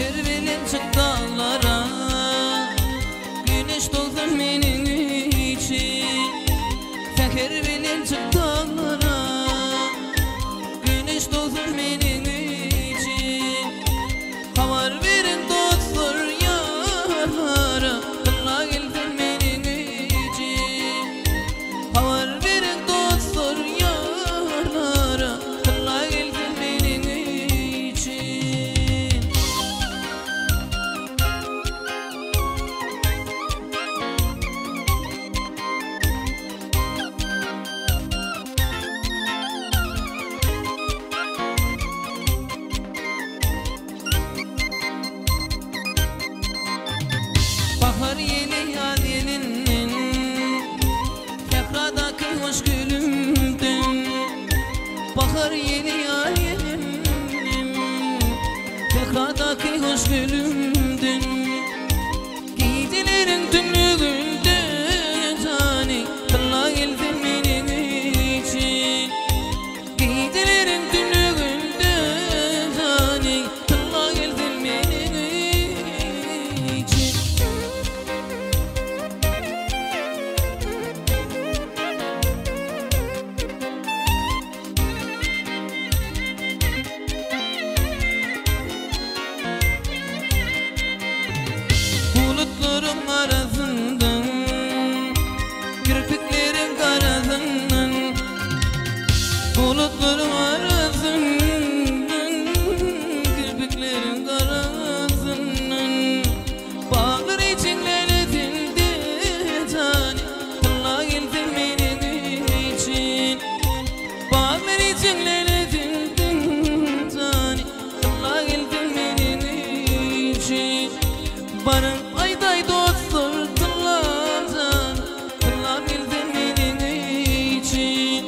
Seher bilen çık dağlara, güneş doğsun benim için. Seher bilen çık dağlara, güneş doğsun benim için. Haber verin dostlar yarlara, kılla gelsin benim için. Haber verin dostlar yarlara, kılla gelsin benim için. Bahar yeli yad elinin, yakradaki hoş gülümdün. Bahar yeli yad elinin, yakradaki hoş gülümdün. Giydilerin tümlüğünde cani, kılla geldin benim için. Giydilerin tümlüğünde cani, kılla geldin benim için. Bulutların arasından, kirpiklerin karasından. Bulutların arasından, kirpiklerin karasından. Bağır içinleri dindi cani, kılla gelsin benim için. Bağır içinleri dindi cani, kılla gelsin benim için. Barın ayday dostlar tıllardan, kılla gelsin benim için.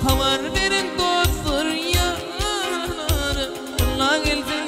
Haber verin dostlar yarlara, kılla gelsin